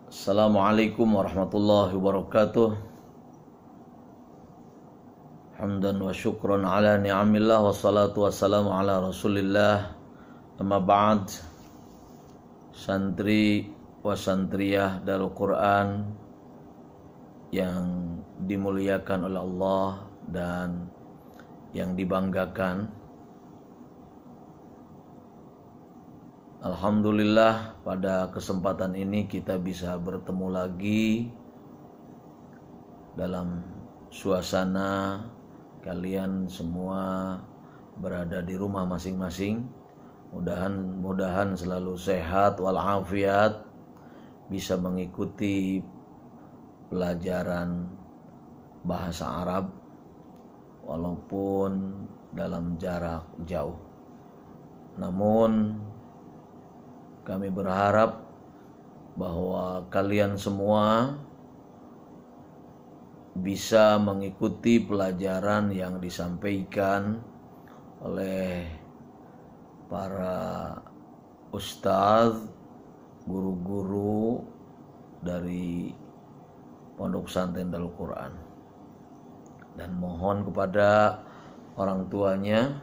Assalamualaikum warahmatullahi wabarakatuh. Hamdan wa syukran ala ni'amillah wassalatu wassalamu ala rasulillah. Amma ba'd. Santri wa santriyah Darul Quran yang dimuliakan oleh Allah dan yang dibanggakan, alhamdulillah pada kesempatan ini kita bisa bertemu lagi dalam suasana kalian semua berada di rumah masing-masing. Mudah-mudahan selalu sehat walafiat, bisa mengikuti pelajaran bahasa Arab walaupun dalam jarak jauh. Namun kami berharap bahwa kalian semua bisa mengikuti pelajaran yang disampaikan oleh para ustadz, guru-guru dari Pondok Pesantren Darul Quran, dan mohon kepada orang tuanya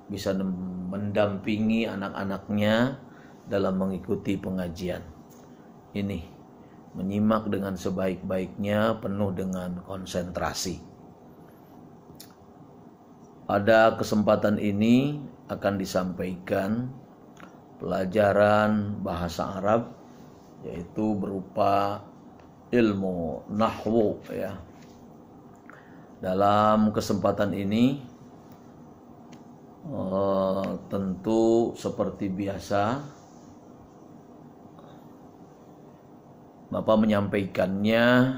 bisa mendampingi anak-anaknya dalam mengikuti pengajian ini, menyimak dengan sebaik-baiknya, penuh dengan konsentrasi. Pada kesempatan ini akan disampaikan pelajaran bahasa Arab, yaitu berupa ilmu nahwu ya. Dalam kesempatan ini tentu seperti biasa Bapak menyampaikannya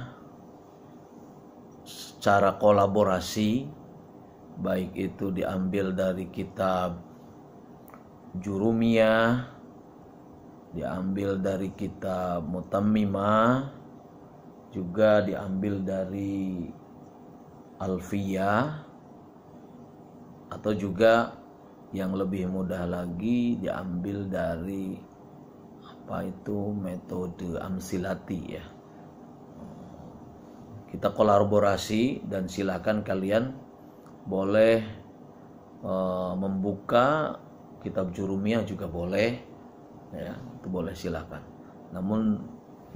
secara kolaborasi, baik itu diambil dari kitab Jurumiyah, diambil dari kitab Mutammimah, juga diambil dari Alfiyah, atau juga yang lebih mudah lagi diambil dari metode amsilati ya. Kita kolaborasi dan silakan kalian boleh membuka kitab Jurumiyah juga boleh ya, itu boleh silakan. Namun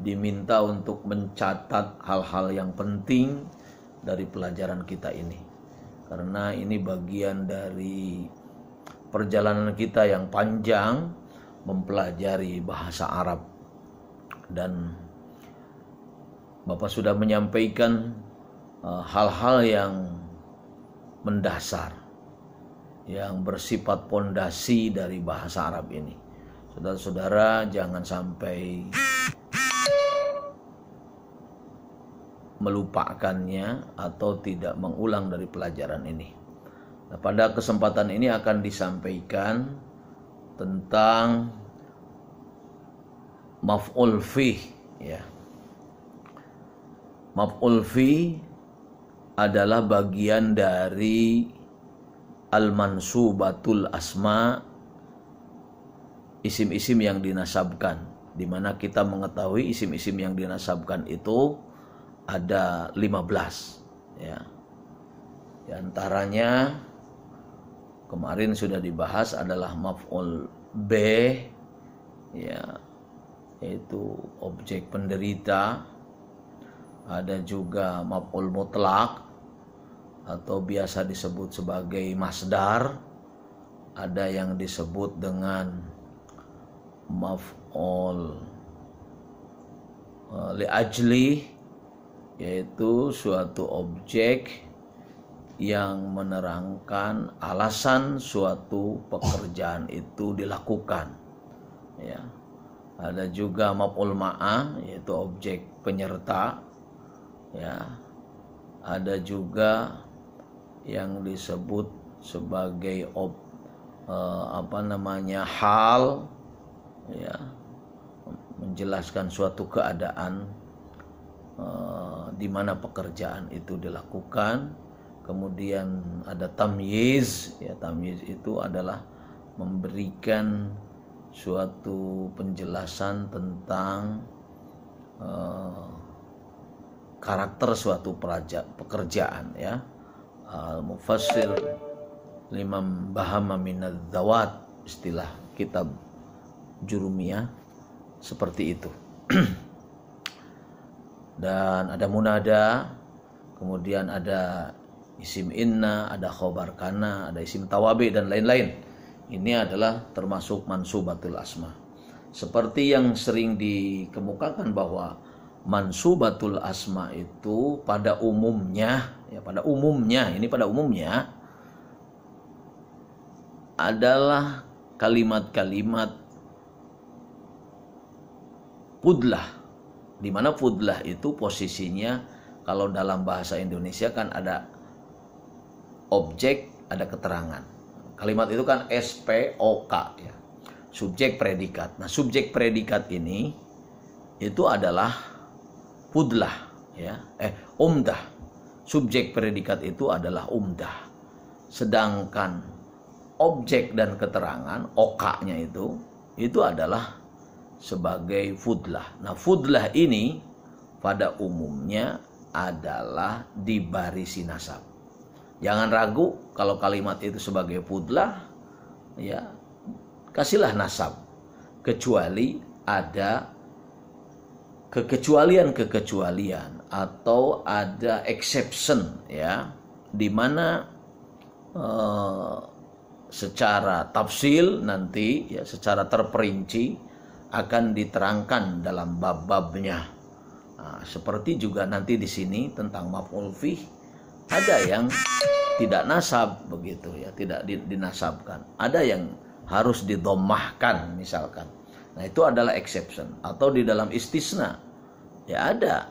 diminta untuk mencatat hal-hal yang penting dari pelajaran kita ini, karena ini bagian dari perjalanan kita yang panjang mempelajari bahasa Arab. Dan Bapak sudah menyampaikan hal-hal yang mendasar, yang bersifat pondasi dari bahasa Arab ini. Saudara-saudara jangan sampai melupakannya atau tidak mengulang dari pelajaran ini. Nah, pada kesempatan ini akan disampaikan tentang maf'ul fih ya. Maf'ul fih adalah bagian dari al-mansubatul asma, isim-isim yang dinasabkan, di mana kita mengetahui isim-isim yang dinasabkan itu ada 15 ya. Di antaranya kemarin sudah dibahas adalah maf'ul B ya, yaitu objek penderita. Ada juga maf'ul mutlak atau biasa disebut sebagai masdar. Ada yang disebut dengan maf'ul li'ajli, yaitu suatu objek yang menerangkan alasan suatu pekerjaan itu dilakukan ya. Ada juga maf'ul ma'ah, yaitu objek penyerta ya. Ada juga yang disebut sebagai hal ya, menjelaskan suatu keadaan di mana pekerjaan itu dilakukan. Kemudian ada tamyiz ya, tamyiz itu adalah memberikan suatu penjelasan tentang karakter suatu pekerjaan, ya. Mufassir Imam Bahama minadz-dzawat, istilah kitab Jurumiyah seperti itu. Dan ada munada, kemudian ada isim inna, ada khobar kana, ada isim tawabi dan lain-lain. Ini adalah termasuk mansubatul asma. Seperti yang sering dikemukakan bahwa mansubatul asma itu pada umumnya, ya pada umumnya adalah kalimat-kalimat fudlah, di mana fudlah itu posisinya kalau dalam bahasa Indonesia kan ada objek, ada keterangan. Kalimat itu kan SPOK, ya. Subjek predikat. Nah, subjek predikat ini itu adalah fudlah, ya. Umdah. Subjek predikat itu adalah umdah. Sedangkan objek dan keterangan, OK-nya itu adalah sebagai fudlah. Nah, fudlah ini pada umumnya adalah dibarisi nasab. Jangan ragu kalau kalimat itu sebagai fudlah, ya kasihlah nasab. Kecuali ada kekecualian atau ada exception, ya, di mana secara tafsil nanti, ya, secara terperinci akan diterangkan dalam bab-babnya. Nah, seperti juga nanti di sini tentang maf'ul fih, ada yang tidak nasab begitu, ya, tidak dinasabkan. Ada yang harus didommahkan misalkan. Nah, itu adalah exception. Atau di dalam istisna, ya ada,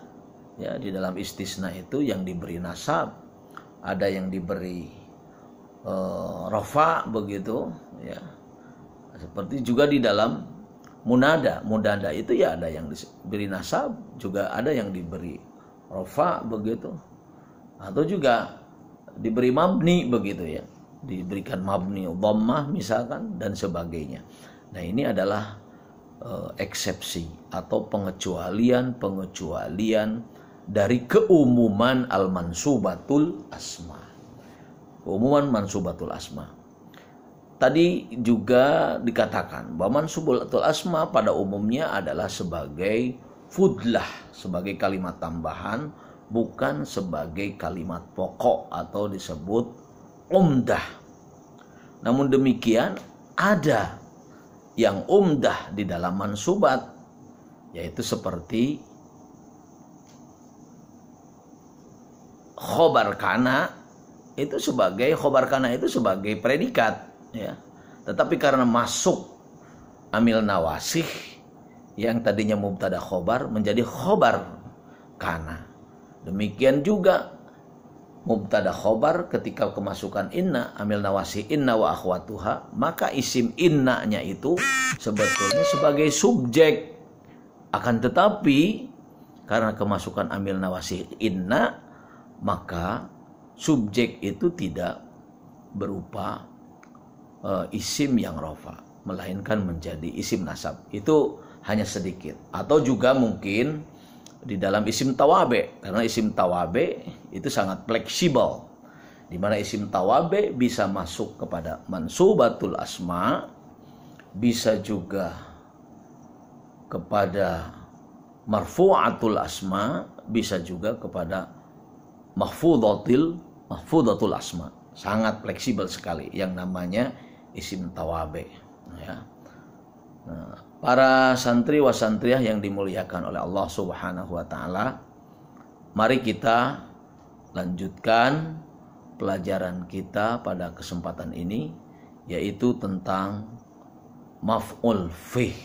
ya, di dalam istisna itu yang diberi nasab, ada yang diberi rafa begitu, ya. Seperti juga di dalam munada itu ya ada yang diberi nasab, juga ada yang diberi rafa begitu. Atau juga diberi mabni begitu, ya, diberikan mabni dhammah misalkan dan sebagainya. Nah, ini adalah eksepsi atau pengecualian dari keumuman al-mansubatul asma. Keumuman mansubatul asma. Tadi juga dikatakan bahwa mansubatul asma pada umumnya adalah sebagai fudlah, sebagai kalimat tambahan, bukan sebagai kalimat pokok atau disebut umdah. Namun demikian ada yang umdah di dalam mansubat, yaitu seperti khobar kana itu sebagai predikat, ya. Tetapi karena masuk amil nawasih yang tadinya mubtada khobar menjadi khobar kana. Demikian juga mubtada khobar ketika kemasukan inna, amil nawasi inna wa akhwatuha, maka isim inna-nya itu sebetulnya sebagai subjek. Akan tetapi karena kemasukan amil nawasi inna, maka subjek itu tidak berupa isim yang rofa, melainkan menjadi isim nasab. Itu hanya sedikit. Atau juga mungkin di dalam isim tawabe, karena isim tawabe itu sangat fleksibel, di mana isim tawabe bisa masuk kepada mansubatul asma, bisa juga kepada marfu'atul asma, bisa juga kepada mahfudhatul asma. Sangat fleksibel sekali yang namanya isim tawabe, ya. Nah, para santri wa santriyah yang dimuliakan oleh Allah Subhanahu wa taala, mari kita lanjutkan pelajaran kita pada kesempatan ini, yaitu tentang maf'ul fih.